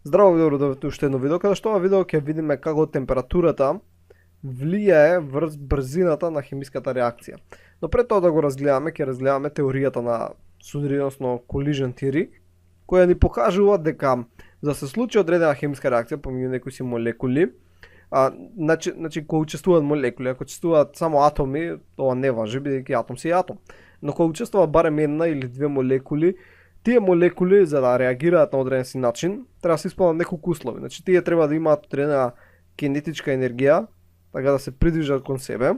Здраво, добро дојдовте уште едно видео, каде што ова видео ќе видиме како температурата влијае врз брзината на хемиската реакција. Но пред тоа да го разгледаме, ќе разгледаме теоријата на судри, односно collision theory, која ни покажува дека за да се случи одредена хемиска реакција помеѓу некои си молекули, значи кога учествуваат молекули, ако учествуваат само атоми, тоа не важи, бидејќи атом си атом. Но кога учествува барем една или две молекули, тие молекули за да реагираат на одреден си начин, треба да се исполнат неколку услови. Значи тие треба да имаат одредена кинетичка енергија, така да се придвижат кон себе,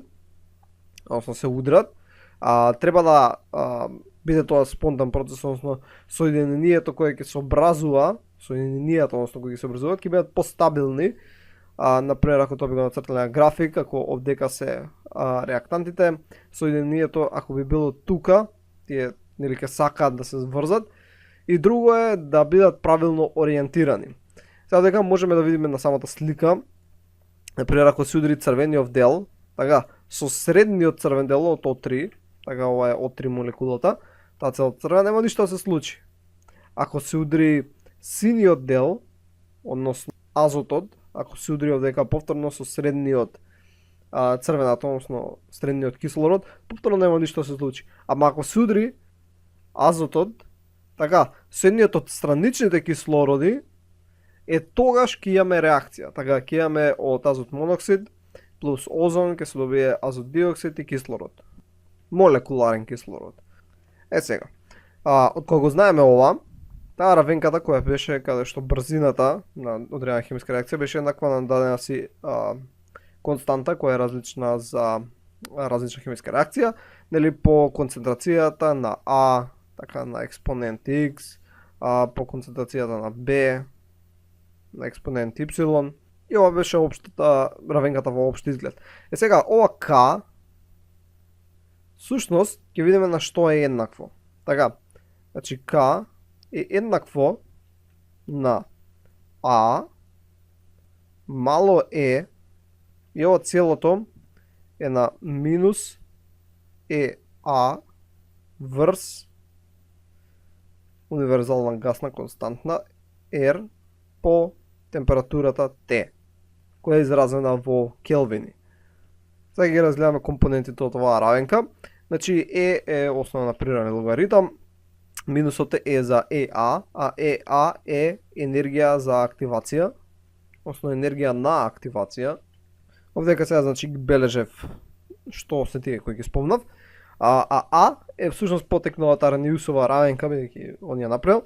односно се удрат. Треба да биде тоа спонтан процес, односно соединението кое ќе се образува, соединенијата, односно кои ќе се образуваат, ќе бидат постабилни. Например, ако тоа би го нацртале на график, ако овдека се реактантите, соединението ако би било тука, тие нели ќе сакаат да се врзат, и друго е да бидат правилно ориентирани. Сега дека можеме да видиме на самата слика, например ако се удри црвениот дел, така, со средниот црвен дел од O3, така ова е O3 молекулата, таа цела црвена нема ништо да се случи. Ако се удри синиот дел, односно азотот, ако се удри овдека повторно со средниот црвен атом, односно средниот кислород, повторно нема ништо да се случи. Ама ако се удри азотот, така, средниот од страничните кислороди, тогаш ќе имаме реакција. Така, ќе имаме од азот моноксид плюс озон, ќе се добие азот диоксид и кислород. Молекуларен кислород. Сега, од кога го знаеме ова, таа равенката која беше каде што брзината на одредена хемиска реакција беше еднаква на дадена си константа која е различна за различна хемиска реакција, нели по концентрацијата на А, така на експонент X, по концентрацијата на B, на експонент Y, и ова беше општата равенката во општ изглед. Сега, ова K, сушност, ќе видиме на што е еднакво. Така, значи K е еднакво на А мало Е, и ова целото е на минус ЕА врз универзална гасна константна R по температурата T, која е изразена во келвини. Сега ги разгледаме компонентите од оваа равенка. Значи е основа на природен логаритам, минусот е за ЕА, а ЕА е енергија за активација, односно енергија на активација. Овдека сега значи ги бележев што се тие кои ги спомнав. А е всушност потекнала Арениусова равенка, бидејќи он ја направил.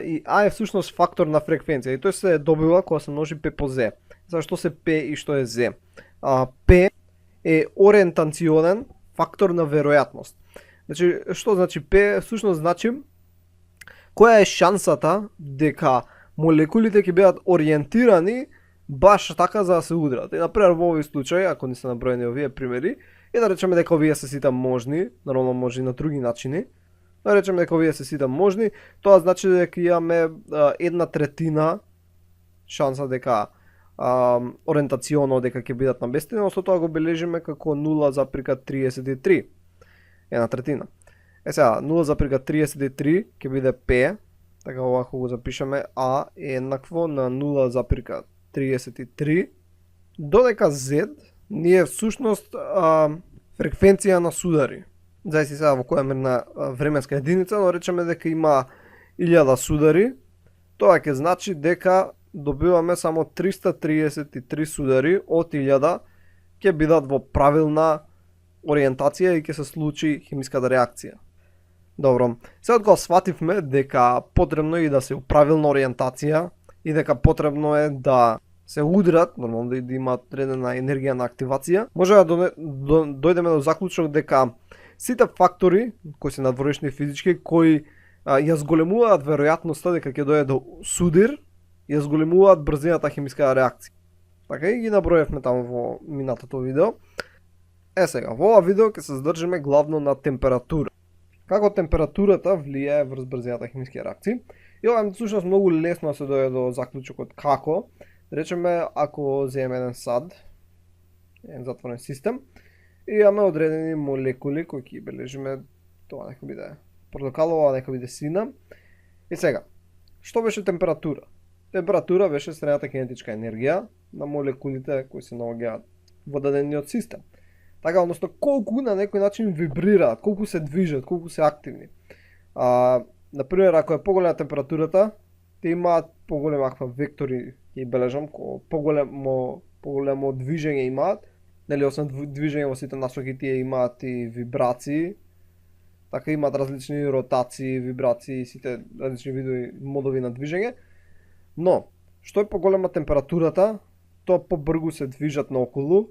И А е всушност фактор на фреквенција и тој се добива кога се множи П по З. Зашто се П и што е З? П е ориентационен фактор на веројатност. Значи, што значи П? Всушност значи која е шансата дека молекулите ќе бидат ориентирани баш така за да се удрат. И например во овој случај, ако не се наброени овие примери, и да речеме дека овие се сите можни, нормално може и на други начини, да речеме дека овие се сите можни, тоа значи дека имаме 1/3 шанса дека ориентационо дека ќе бидат наместени, но со тоа го бележиме како 0,33. 1/3. Сега, 0,33 ќе биде P, така овако го запишеме, А е еднакво на 0,33, додека Z ние всушност фреквенција на судари. Зависи сега во која мерна временска единица, но речеме дека има 1000 судари, тоа ќе значи дека добиваме само 333 судари од 1000 ќе бидат во правилна ориентација и ќе се случи хемиската реакција. Добро, сега кога свативме дека потребно е да се правилна ориентација и дека потребно е да се удрат, нормално да имаат одредена енергија на активација, може да дојдеме до заклучок дека сите фактори кои се надворешни физички, кои ја зголемуваат веројатноста дека ќе дојде до судир, ја зголемуваат брзината хемиска реакција. Така и ги наброевме таму во минатото видео. Сега, во ова видео ќе се задржиме главно на температура. Како температурата влијае врз брзината хемиски реакции. И ова е всушност многу лесно да се дојде до заклучокот како. Речеме, ако земеме еден сад, еден затворен систем, и имаме одредени молекули кои ќе бележиме, тоа нека биде портокалова, нека биде сина. И сега, што беше температура? температура беше средната кинетичка енергија на молекулите кои се наоѓаат во дадениот систем. Така, односно колку на некој начин вибрираат, колку се движат, колку се активни. Например, ако е поголема температурата, те имаат поголема вектори, ќе бележам, поголемо движење имаат, нели освен движење во сите насоки тие имаат и вибрации, така имаат различни ротации, вибрации, сите различни видови модови на движење. Но, што е поголема температурата, тоа побрзо се движат наоколу,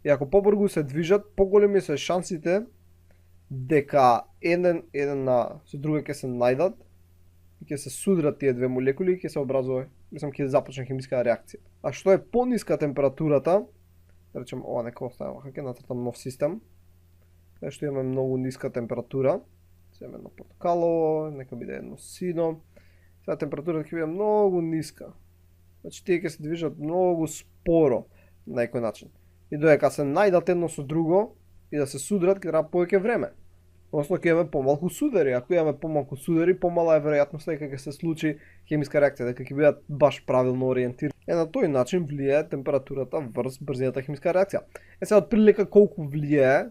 и ако побрзо се движат, поголеми се шансите дека еден со друга ќе се најдат и ќе се судрат тие две молекули и ќе се образува, ќе започне хемиска реакција. А што е пониска температурата, да речем ова нека оставам, ќе нацртам нов систем, каде што имаме многу ниска температура, земе едно порткалово, нека биде едно сино. Сега температурата ќе биде многу ниска. Значи тие ќе се движат многу споро на некој начин. И додека се најдат едно со друго и да се судрат, ќе треба повеќе време. Односно ќе имаме помалку судери. Ако имаме помалку судери, помала е веројатноста дека ќе се случи хемиска реакција, дека ќе бидат баш правилно ориентирани. На тој начин влијае температурата врз брзината хемиска реакција. Сега отприлика колку влијае,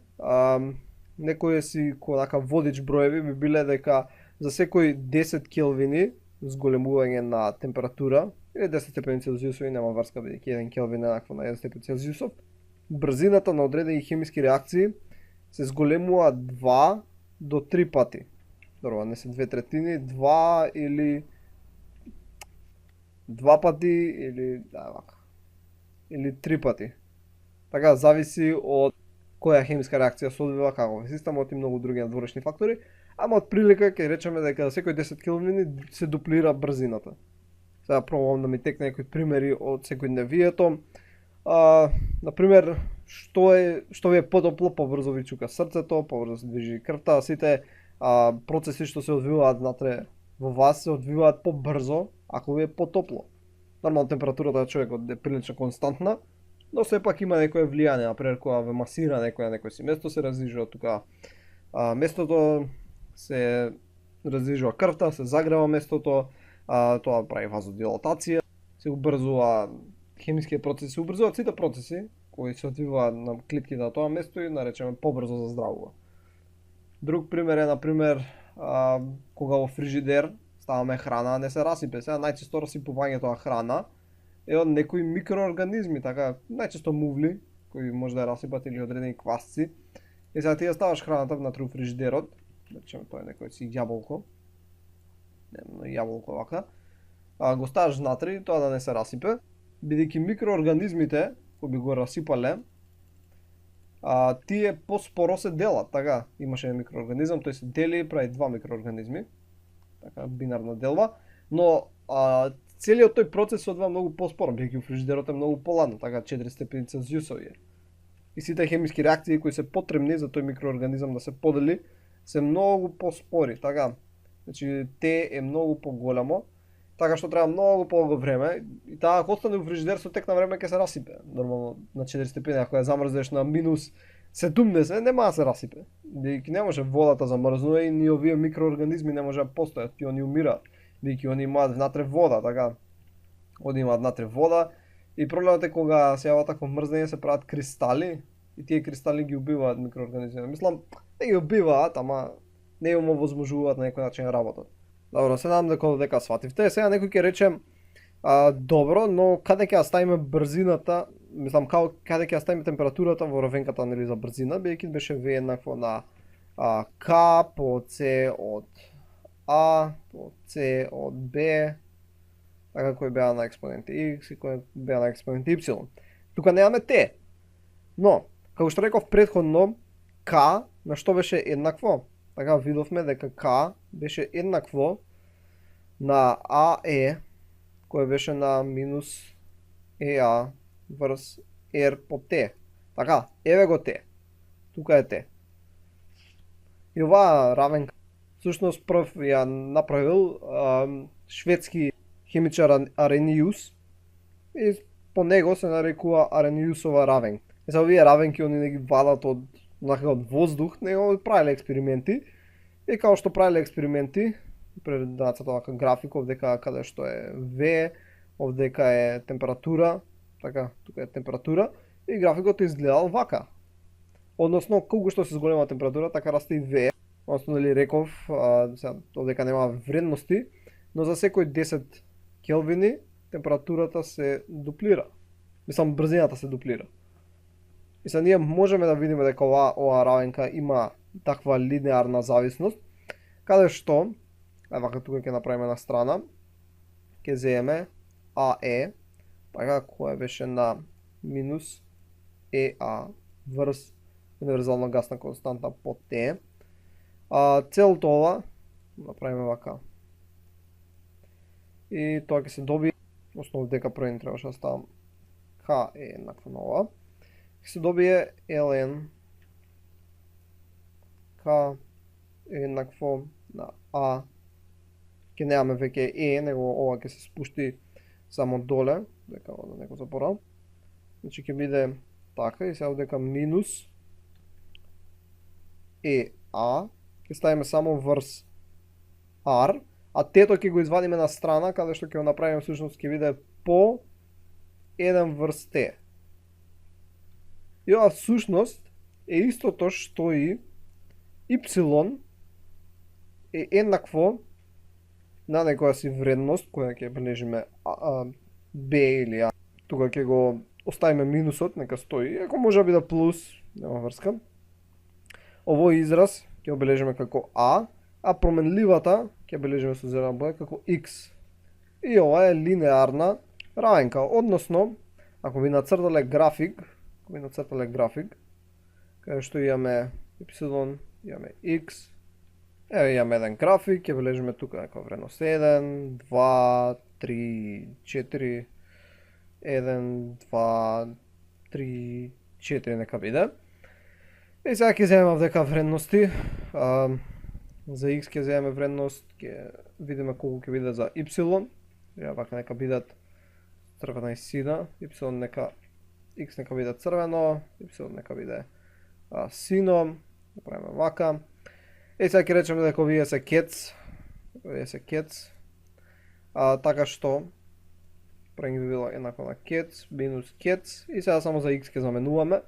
некои си конака водич броеви би биле дека за секои 10 келвини зголемување на температура или 10 степени Целзиусови, нема врска бидејќи 1 келвин е еднакво на 1 степен Целзиусов, брзината на одредени хемиски реакции се зголемува 2 до 3 пати. Добро, не се 2/3, 2 или 2 пати или или 3 пати. Така зависи од која хемиска реакција се одвива, каков е системот и многу други надворешни фактори, ама од прилика ќе речеме дека за секој 10 келвини се дуплира брзината. Сега пробувам да ми текне некои примери од секојдневието. Например, што ви е потопло, побрзо ви чука срцето, побрзо се движи крвта, сите процеси што се одвиваат внатре во вас се одвиваат побрзо ако ви е потопло. Нормално температурата на човекот е прилично константна, но сепак има некое влијание, например кога ве масира некој на некој си место се раздвижува тука местото, се раздвижува крвта, се загрева местото, тоа прави вазодилатација, се убрзува хемискиот процес, се убрзуваат сите процеси кои се одвиваат на клетките на тоа место и наречеме побрзо заздравува. Друг пример е, например, кога во фрижидер ставаме храна, не се расипе. Сега најчесто расипувањето на храна е од некои микроорганизми, така, најчесто мувли, кои може да расипат или одредени квасци. И сега ти ја ставаш храната внатре у фрижидерот, да речеме тоа е некој си јаболко, јаболко вака, го ставаш внатре, тоа да не се расипе, бидејќи микроорганизмите кои би го расипале, тие поспоро се делат, така, имаше еден микроорганизам, тој се дели и прави два микроорганизми, така, бинарна делба, но целиот тој процес се одвива многу поспоро, бидејќи фрижидерот е многу поладно, така 4 степени Целзиусови. И сите хемиски реакции кои се потребни за тој микроорганизам да се подели се многу поспори, така. Значи те е многу поголемо, така што треба многу подолго време и таа ако остане во фрижидер со тек на време ќе се расипе. Нормално на 4 степени ако ја замрзнеш на минус 17 нема да се расипе. Бидејќи не може водата замрзнува и ни овие микроорганизми не може да постојат, и они умираат, бидејќи они имаат внатре вода, така. Они имаат внатре вода и проблемот е кога се јава такво мрзнење се прават кристали и тие кристали ги убиваат микроорганизмите. Мислам, не ги убиваат, ама не им овозможуваат на некој начин работат. Добро, се надам дека свативте. Сега некој ќе рече, добро, но каде ќе ја ставиме брзината, мислам, каде ќе ја ставиме температурата во равенката нели за брзина, бидејќи беше V еднакво на K по C од A по C од B, така кој беа на експонент X и кој беа на експонент Y. Тука немаме T. Но, како што реков претходно, K на што беше еднакво? Така видовме дека K беше еднакво на AE, кој беше на минус EA врз R по T. Така, еве го T. Тука е T. И оваа равенка всушност прв ја направил шведски хемичар Арениус и по него се нарекува Арениусова равенка. И за овие равенки они не ги вадат од воздух, него правиле експерименти и као што правиле експерименти, пред да нацртам графиков дека каде што е V, овдека е температура, така, тука е температура, и графикот изгледал вака. Односно, колку што се зголема температура, така расте и V. Односно, дали реков, сега, овдека нема вредности, но за секој 10 келвини температурата се дуплира. Мислам, брзината се дуплира. И сега ние можеме да видиме дека оваа равенка има таква линеарна зависност, каде што, вака тука ќе направиме на страна, ќе земеме АЕ, така која беше на минус ЕА врз универзална гасна константа по Т. Целото ова, направиме вака. И тоа ќе се добие, основно дека првен требаше да ставам К е еднакво на ова. Ќе се добие ln К е еднакво на А. Ќе немаме веќе Е, него ова ќе се спушти само доле, дека да не го заборам. Значи ќе биде така и сега дека минус ЕА ќе ставиме само врз R, а тето ќе го извадиме на страна, каде што ќе го направиме всушност ќе биде по 1 врз Т. И ова всушност е истото што и Y е еднакво на некоја си вредност која ќе бележиме B или А. Тука ќе го оставиме минусот, нека стои, ако може да биде плюс, нема врска. Овој израз ќе обележиме како А променливата ќе бележиме со зелена боја како X. И ова е линеарна равенка, односно, ако ви нацртале график, каде што имаме Y, имаме X, имаме еден график, ќе бележиме тука некоја вредност 1, 2, 3, 4, 1, 2, 3, 4 нека биде. И сега ќе земеме овдека вредности. За X ќе земеме вредност, ќе видиме колку ќе биде за Y. Вака нека бидат црвена и сина, Y нека, X нека биде црвено, Y нека биде сино, направиме вака. И сега ќе речеме дека овие се кец, така што пред би било еднакво на кец, минус кец, и сега само за X ќе заменуваме.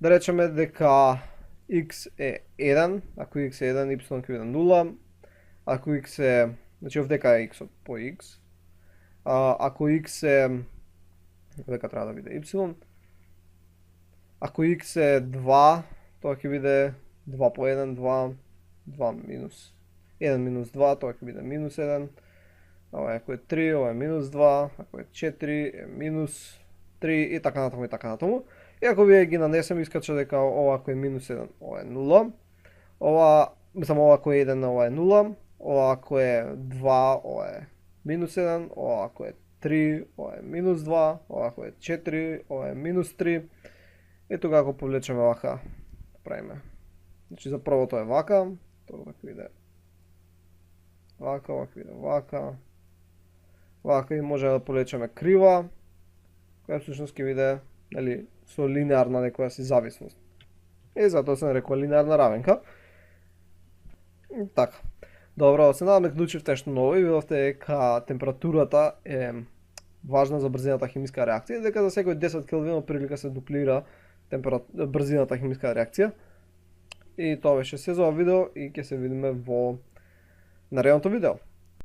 Да речеме дека X е 1, ако X е 1, Y ќе биде 0, ако X е, значи овдека е X по X, ако X е, овдека треба да биде Y, ако X е 2, тоа ќе биде 2 по 1, 2 минус 1 минус 2, тоа ќе биде минус 1, ова ако е 3, ова е минус 2, ако е 4 е минус 3 и така натаму и така натаму. И ако вие ги нанесем, искача дека ова ако е минус 1, ова е 0, ова ако е 1, ова е 0, ова ако е 2, ова е минус 1, ова ако е 3, ова е минус 2, ова ако е 4, ова е минус 3. И тога ако повлечеме вака, правиме. Значи за првото е вака, тоа ќе биде вака, ова ќе биде вака, вака и може да повлечеме крива, која всушност ќе биде, нели, со линеарна некоја си зависност. И затоа се нарекува линеарна равенка. Така. Добро, се надам дека научивте нешто ново и видовте дека температурата е важна за брзината хемиска реакција и дека за секој 10 келвин прилика се дуплира брзината хемиска реакција. И тоа беше се за ова видео и ќе се видиме во наредното видео.